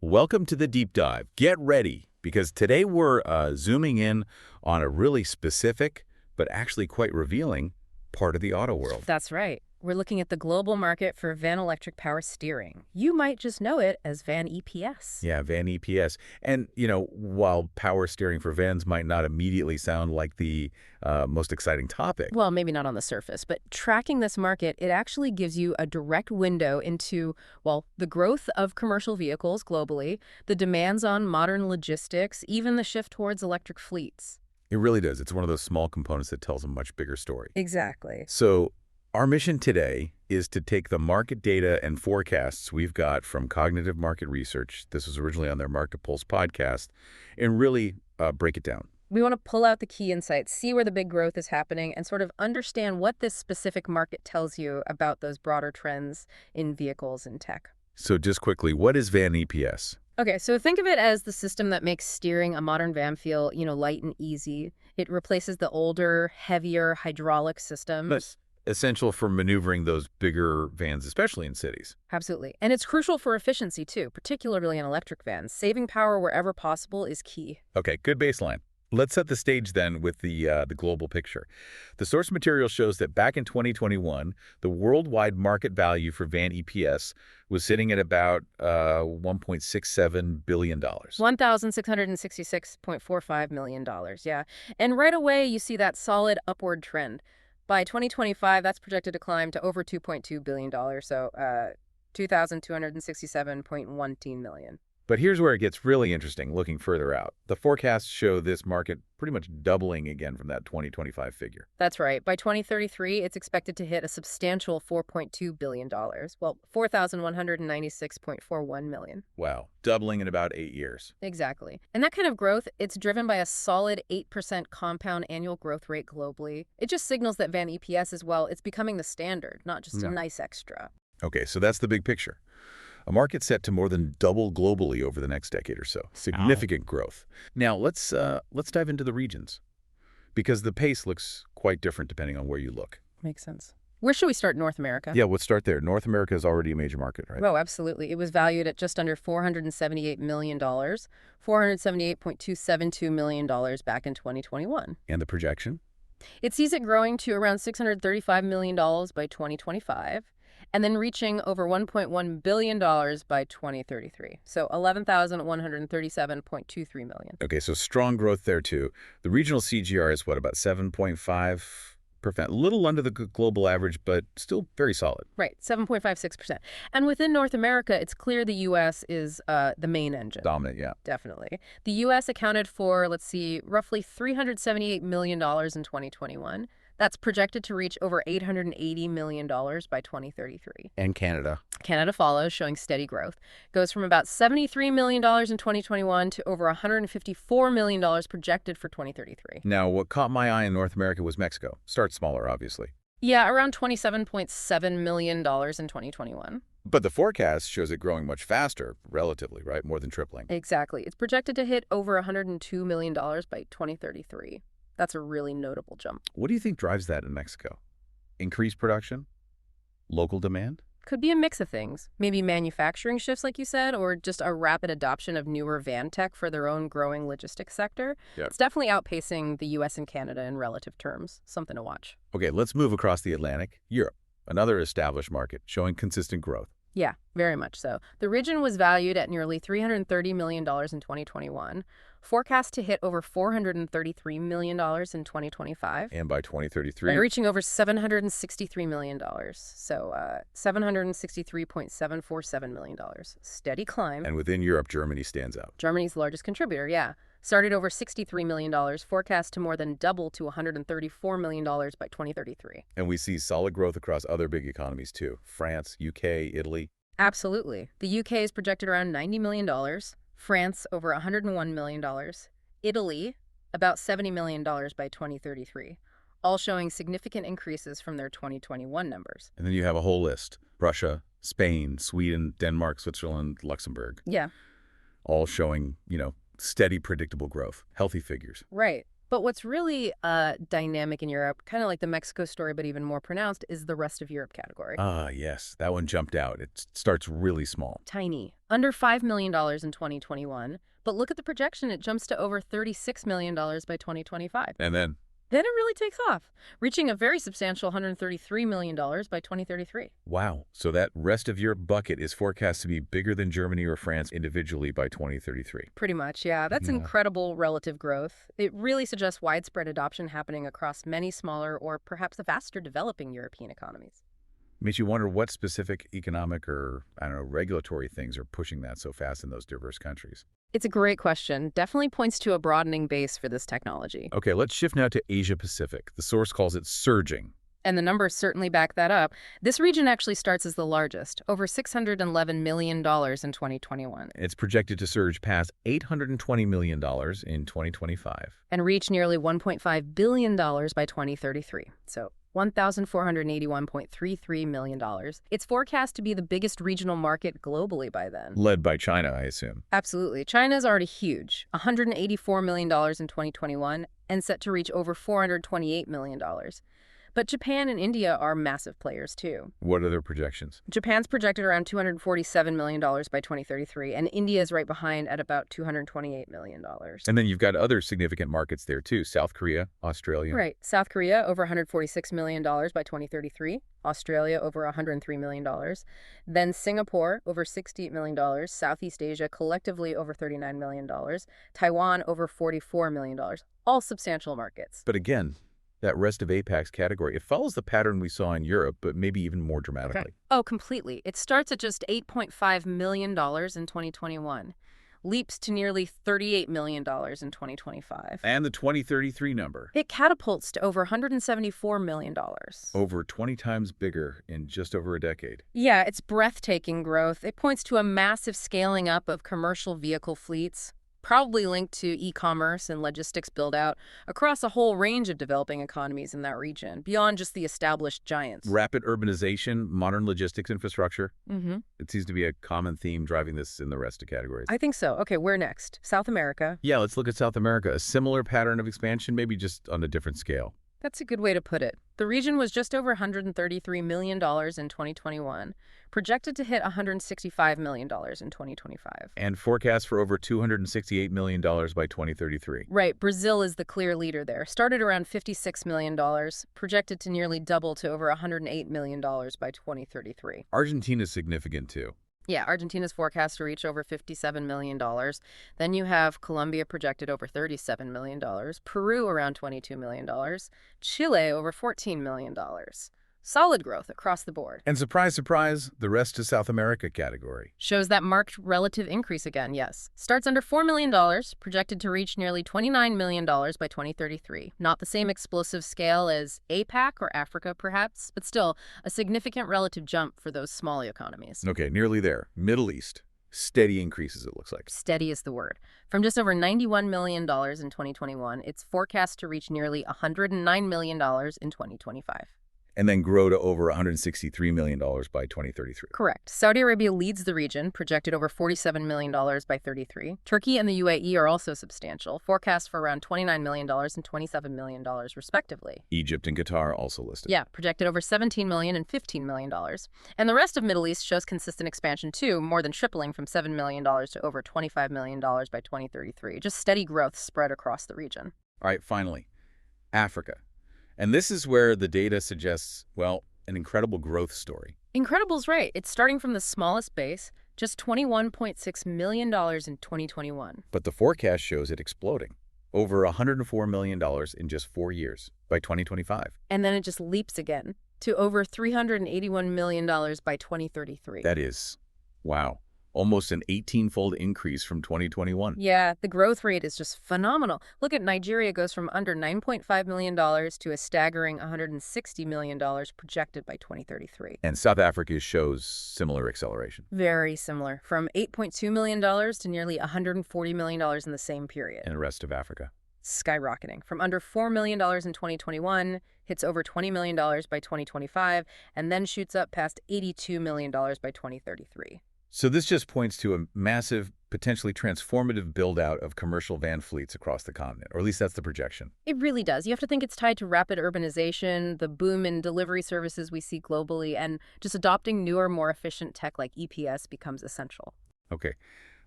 Welcome to the deep dive. Get ready, because today we're zooming in on a really specific, but actually quite revealing part of the auto world. That's right. We're looking at the global market for van electric power steering. You might just know it as van EPS. Yeah, van EPS. And, while power steering for vans might not immediately sound like the most exciting topic. Well, maybe not on the surface, but tracking this market, it actually gives you a direct window into, well, the growth of commercial vehicles globally, the demands on modern logistics, even the shift towards electric fleets. It really does. It's one of those small components that tells a much bigger story. Exactly. So our mission today is to take the market data and forecasts we've got from Cognitive Market Research, this was originally on their Market Pulse podcast, and really break it down. We want to pull out the key insights, see where the big growth is happening, and sort of understand what this specific market tells you about those broader trends in vehicles and tech. So just quickly, what is van EPS? Okay, so think of it as the system that makes steering a modern van feel, light and easy. It replaces the older, heavier hydraulic systems. That's essential for maneuvering those bigger vans, especially in cities. Absolutely. And it's crucial for efficiency, too, particularly in electric vans. Saving power wherever possible is key. Okay, good baseline. Let's set the stage then with the global picture. The source material shows that back in 2021, the worldwide market value for van EPS was sitting at about $1.67 billion. $1,666.45 million, yeah. And right away, you see that solid upward trend. By 2025, that's projected to climb to over $2.2 billion, so $2,267.12 million. But here's where it gets really interesting looking further out. The forecasts show this market pretty much doubling again from that 2025 figure. That's right. By 2033, it's expected to hit a substantial $4.2 billion. Well, $4,196.41 million. Wow, doubling in about 8 years. Exactly. And that kind of growth, it's driven by a solid 8% compound annual growth rate globally. It just signals that van EPS as well, it's becoming the standard, not just a nice extra. Okay, so that's the big picture. A market set to more than double globally over the next decade or so. Significant growth. Now, let's dive into the regions, because the pace looks quite different depending on where you look. Makes sense. Where should we start? North America? Yeah, let's start there. North America is already a major market, right? Oh, absolutely. It was valued at just under $478 million, $478.272 million back in 2021. And the projection? It sees it growing to around $635 million by 2025. And then reaching over $1.1 billion by 2033. So $11,137.23 million. Okay, so strong growth there, too. The regional CAGR is, about 7.5%? A little under the global average, but still very solid. Right, 7.56%. And within North America, it's clear the U.S. is the main engine. Dominant, yeah. Definitely. The U.S. accounted for, roughly $378 million in 2021. That's projected to reach over $880 million by 2033. And Canada? Canada follows, showing steady growth. Goes from about $73 million in 2021 to over $154 million projected for 2033. Now, what caught my eye in North America was Mexico. Starts smaller, obviously. Yeah, around $27.7 million in 2021. But the forecast shows it growing much faster, relatively, right? More than tripling. Exactly. It's projected to hit over $102 million by 2033. That's a really notable jump. What do you think drives that in Mexico? Increased production? Local demand? Could be a mix of things. Maybe manufacturing shifts, like you said, or just a rapid adoption of newer van tech for their own growing logistics sector. Yep. It's definitely outpacing the U.S. and Canada in relative terms. Something to watch. Okay, let's move across the Atlantic. Europe, another established market showing consistent growth. Yeah, very much so. The region was valued at nearly $330 million in 2021, forecast to hit over $433 million in 2025. And by 2033? Reaching over $763 million. So $763.747 million. Steady climb. And within Europe, Germany stands out. Germany's largest contributor, yeah. Started over $63 million, forecast to more than double to $134 million by 2033. And we see solid growth across other big economies, too. France, UK, Italy. Absolutely. The UK is projected around $90 million. France, over $101 million. Italy, about $70 million by 2033. All showing significant increases from their 2021 numbers. And then you have a whole list. Russia, Spain, Sweden, Denmark, Switzerland, Luxembourg. Yeah. All showing, steady, predictable growth. Healthy figures. Right. But what's really dynamic in Europe, kind of like the Mexico story, but even more pronounced, is the rest of Europe category. Ah, yes, that one jumped out. It starts really small. Tiny, under $5 million in 2021. But look at the projection, it jumps to over $36 million by 2025. And then, Then it really takes off, reaching a very substantial $133 million by 2033. wow, so that rest of Europe bucket is forecast to be bigger than Germany or France individually by 2033. Pretty much, yeah. That's Yeah. incredible relative growth. It really suggests widespread adoption happening across many smaller or perhaps the faster developing European economies. Makes you wonder what specific economic or, I don't know, regulatory things are pushing that so fast in those diverse countries. It's a great question. Definitely points to a broadening base for this technology. Okay, let's shift now to Asia Pacific. The source calls it surging. And the numbers certainly back that up. This region actually starts as the largest, over $611 million in 2021, It's projected to surge past $820 million in 2025. and reach nearly $1.5 billion by 2033. So $1,481.33 million. It's forecast to be the biggest regional market globally by then. Led by China, I assume. Absolutely. China is already huge, $184 million in 2021, and set to reach over $428 million. But Japan and India are massive players, too. What are their projections? Japan's projected around $247 million by 2033, and India is right behind at about $228 million. And then you've got other significant markets there, too. South Korea, Australia. Right. South Korea, over $146 million by 2033. Australia, over $103 million. Then Singapore, over $68 million. Southeast Asia, collectively over $39 million. Taiwan, over $44 million. All substantial markets. But again, that rest of APAC's category, it follows the pattern we saw in Europe, but maybe even more dramatically. Oh, completely. It starts at just $8.5 million in 2021, leaps to nearly $38 million in 2025. And the 2033 number, It catapults to over $174 million. over 20 times bigger in just over a decade. Yeah, it's breathtaking growth. It points to a massive scaling up of commercial vehicle fleets, probably linked to e-commerce and logistics build-out across a whole range of developing economies in that region, beyond just the established giants. Rapid urbanization, modern logistics infrastructure. Mm-hmm. It seems to be a common theme driving this in the rest of categories. I think so. Okay, where next? South America. Yeah, let's look at South America. A similar pattern of expansion, maybe just on a different scale. That's a good way to put it. The region was just over $133 million in 2021, projected to hit $165 million in 2025. And forecast for over $268 million by 2033. Right, Brazil is the clear leader there. Started around $56 million, projected to nearly double to over $108 million by 2033. Argentina's significant too. Yeah, Argentina's forecast to reach over $57 million. Then you have Colombia projected over $37 million, Peru around $22 million, Chile over $14 million. Solid growth across the board. And surprise, surprise, the rest of South America category. Shows that marked relative increase again, yes. Starts under $4 million, projected to reach nearly $29 million by 2033. Not the same explosive scale as APAC or Africa, perhaps, but still a significant relative jump for those small economies. Okay, nearly there. Middle East. Steady increases, it looks like. Steady is the word. From just over $91 million in 2021, it's forecast to reach nearly $109 million in 2025. And then grow to over $163 million by 2033. Correct. Saudi Arabia leads the region, projected over $47 million by 33. Turkey and the UAE are also substantial, forecast for around $29 million and $27 million, respectively. Egypt and Qatar also listed. Yeah, projected over $17 million and $15 million. And the rest of Middle East shows consistent expansion, too, more than tripling from $7 million to over $25 million by 2033. Just steady growth spread across the region. All right, finally, Africa. And this is where the data suggests, well, an incredible growth story. Incredible's right. It's starting from the smallest base, just $21.6 million in 2021. But the forecast shows it exploding. Over $104 million in just 4 years by 2025. And then it just leaps again to over $381 million by 2033. That is, wow, almost an 18-fold increase from 2021. Yeah, the growth rate is just phenomenal. Look at Nigeria goes from under $9.5 million to a staggering $160 million projected by 2033. And South Africa shows similar acceleration. Very similar, from $8.2 million to nearly $140 million in the same period. And the rest of Africa. Skyrocketing from under $4 million in 2021, hits over $20 million by 2025, and then shoots up past $82 million by 2033. So this just points to a massive, potentially transformative build-out of commercial van fleets across the continent, or at least that's the projection. It really does. You have to think it's tied to rapid urbanization, the boom in delivery services we see globally, and just adopting newer, more efficient tech like EPS becomes essential. Okay,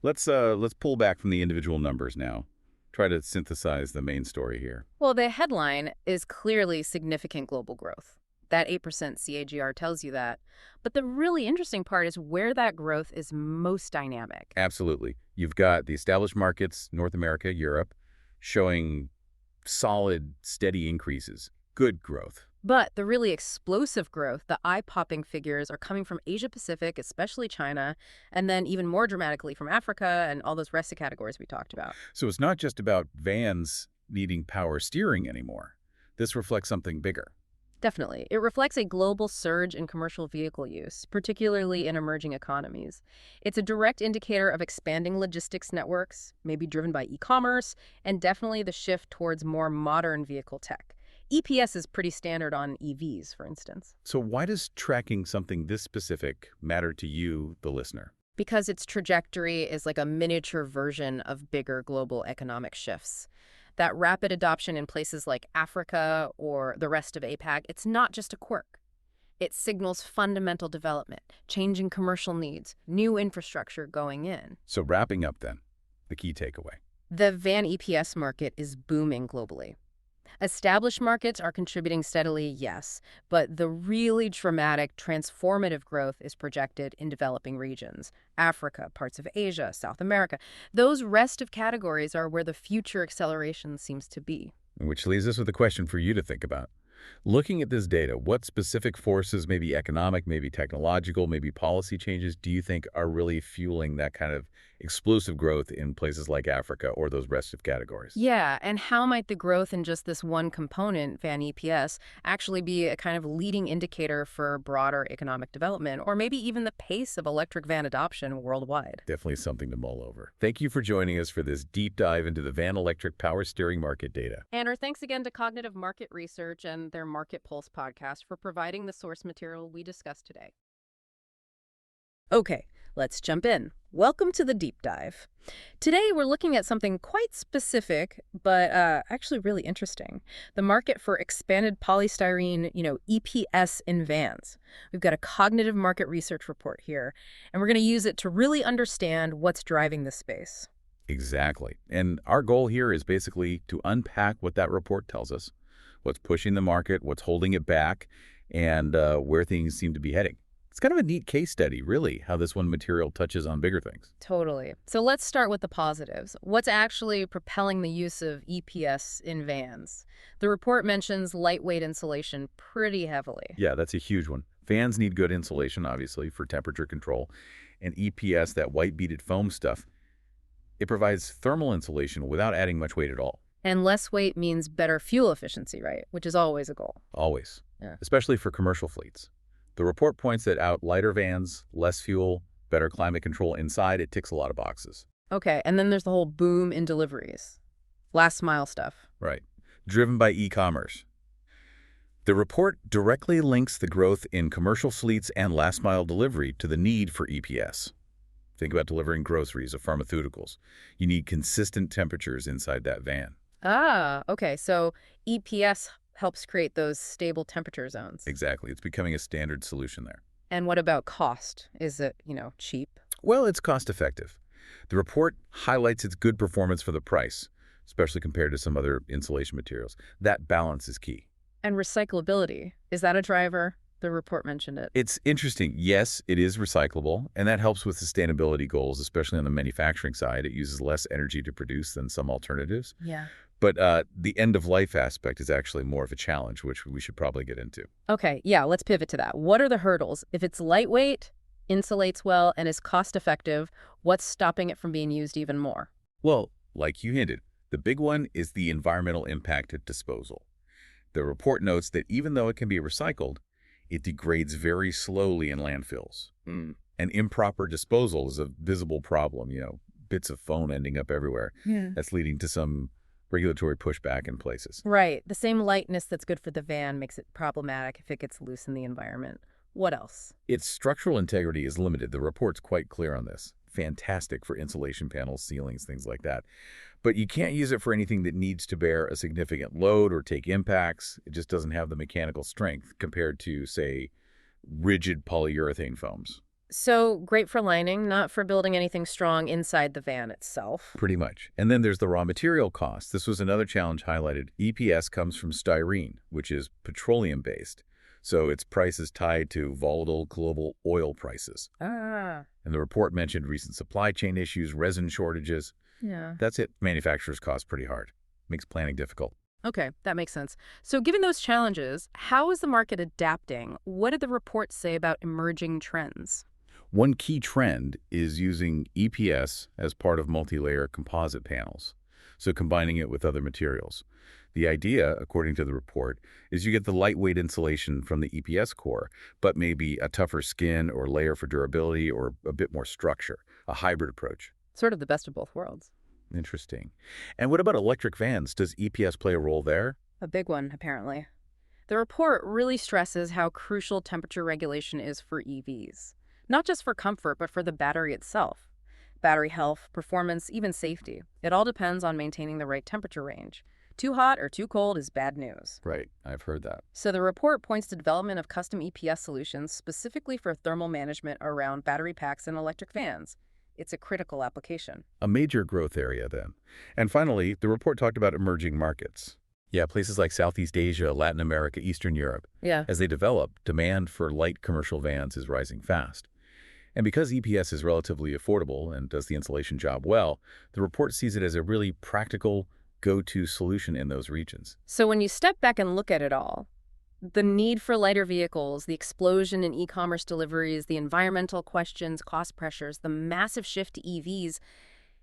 let's pull back from the individual numbers now. Try to synthesize the main story here. Well, the headline is clearly significant global growth. That 8% CAGR tells you that. But the really interesting part is where that growth is most dynamic. Absolutely. You've got the established markets, North America, Europe, showing solid, steady increases, good growth. But the really explosive growth, the eye-popping figures, are coming from Asia-Pacific, especially China, and then even more dramatically from Africa and all those rest of categories we talked about. So it's not just about vans needing power steering anymore. This reflects something bigger. Definitely. It reflects a global surge in commercial vehicle use, particularly in emerging economies. It's a direct indicator of expanding logistics networks, maybe driven by e-commerce, and definitely the shift towards more modern vehicle tech. EPS is pretty standard on EVs, for instance. So why does tracking something this specific matter to you, the listener? Because its trajectory is like a miniature version of bigger global economic shifts. That rapid adoption in places like Africa or the rest of APAC, it's not just a quirk. It signals fundamental development, changing commercial needs, new infrastructure going in. So wrapping up then, the key takeaway. The van EPS market is booming globally. Established markets are contributing steadily, yes, but the really dramatic, transformative growth is projected in developing regions. Africa, parts of Asia, South America. Those rest of categories are where the future acceleration seems to be. Which leaves us with a question for you to think about. Looking at this data, what specific forces, maybe economic, maybe technological, maybe policy changes, do you think are really fueling that kind of explosive growth in places like Africa or those restive categories? Yeah, and how might the growth in just this one component, van EPS, actually be a kind of leading indicator for broader economic development, or maybe even the pace of electric van adoption worldwide? Definitely something to mull over. Thank you for joining us for this deep dive into the van electric power steering market data. And our thanks again to Cognitive Market Research and their Market Pulse podcast for providing the source material we discussed today. Okay, let's jump in. Welcome to the deep dive. Today we're looking at something quite specific, but actually really interesting. The market for expanded polystyrene, EPS in vans. We've got a Cognitive Market Research report here, and we're going to use it to really understand what's driving this space. Exactly. And our goal here is basically to unpack what that report tells us, what's pushing the market, what's holding it back, and where things seem to be heading. It's kind of a neat case study, really, how this one material touches on bigger things. Totally. So let's start with the positives. What's actually propelling the use of EPS in vans? The report mentions lightweight insulation pretty heavily. Yeah, that's a huge one. Vans need good insulation, obviously, for temperature control. And EPS, that white beaded foam stuff, it provides thermal insulation without adding much weight at all. And less weight means better fuel efficiency, right? Which is always a goal. Always. Yeah. Especially for commercial fleets. The report points that out lighter vans, less fuel, better climate control inside. It ticks a lot of boxes. Okay, and then there's the whole boom in deliveries. Last mile stuff. Right. Driven by e-commerce. The report directly links the growth in commercial fleets and last mile delivery to the need for EPS. Think about delivering groceries or pharmaceuticals. You need consistent temperatures inside that van. Ah, okay. So EPS helps create those stable temperature zones. Exactly. It's becoming a standard solution there. And what about cost? Is it, cheap? Well, it's cost effective. The report highlights its good performance for the price, especially compared to some other insulation materials. That balance is key. And recyclability, is that a driver? The report mentioned it. It's interesting. Yes, it is recyclable, and that helps with sustainability goals, especially on the manufacturing side. It uses less energy to produce than some alternatives. Yeah. But the end-of-life aspect is actually more of a challenge, which we should probably get into. Okay, yeah, let's pivot to that. What are the hurdles? If it's lightweight, insulates well, and is cost-effective, what's stopping it from being used even more? Well, like you hinted, the big one is the environmental impact at disposal. The report notes that even though it can be recycled, it degrades very slowly in landfills. And improper disposal is a visible problem, bits of foam ending up everywhere. Yeah. That's leading to some regulatory pushback in places. Right. The same lightness that's good for the van makes it problematic if it gets loose in the environment. What else? Its structural integrity is limited. The report's quite clear on this. Fantastic for insulation panels, ceilings, things like that. But you can't use it for anything that needs to bear a significant load or take impacts. It just doesn't have the mechanical strength compared to, say, rigid polyurethane foams. So great for lining, not for building anything strong inside the van itself. Pretty much. And then there's the raw material cost. This was another challenge highlighted. EPS comes from styrene, which is petroleum-based. So its price is tied to volatile global oil prices. Ah, And the report mentioned recent supply chain issues, resin shortages. yeah. That's it. Manufacturers cost pretty hard. Makes planning difficult. Okay, that makes sense. So given those challenges, how is the market adapting? What did the report say about emerging trends? One key trend is using EPS as part of multi-layer composite panels, so combining it with other materials. The idea, according to the report, is you get the lightweight insulation from the EPS core, but maybe a tougher skin or layer for durability or a bit more structure, a hybrid approach. Sort of the best of both worlds. Interesting. And what about electric vans? Does EPS play a role there? A big one, apparently. The report really stresses how crucial temperature regulation is for EVs. Not just for comfort, but for the battery itself. Battery health, performance, even safety. It all depends on maintaining the right temperature range. Too hot or too cold is bad news. Right, I've heard that. So the report points to development of custom EPS solutions specifically for thermal management around battery packs and electric vans. It's a critical application. A major growth area, then. And finally, the report talked about emerging markets. Yeah, places like Southeast Asia, Latin America, Eastern Europe. Yeah. As they develop, demand for light commercial vans is rising fast. And because EPS is relatively affordable and does the insulation job well, the report sees it as a really practical, go-to solution in those regions. So when you step back and look at it all, the need for lighter vehicles, the explosion in e-commerce deliveries, the environmental questions, cost pressures, the massive shift to EVs,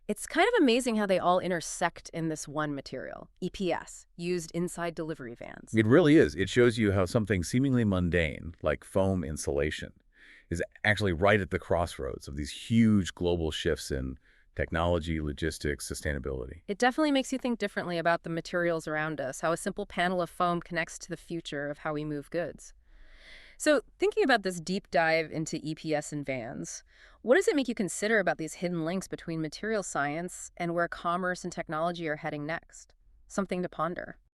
it's kind of amazing how they all intersect in this one material, EPS, used inside delivery vans. It really is. It shows you how something seemingly mundane, like foam insulation, is actually right at the crossroads of these huge global shifts in technology, logistics, sustainability. It definitely makes you think differently about the materials around us, how a simple panel of foam connects to the future of how we move goods. So, thinking about this deep dive into EPS and vans, what does it make you consider about these hidden links between material science and where commerce and technology are heading next? Something to ponder.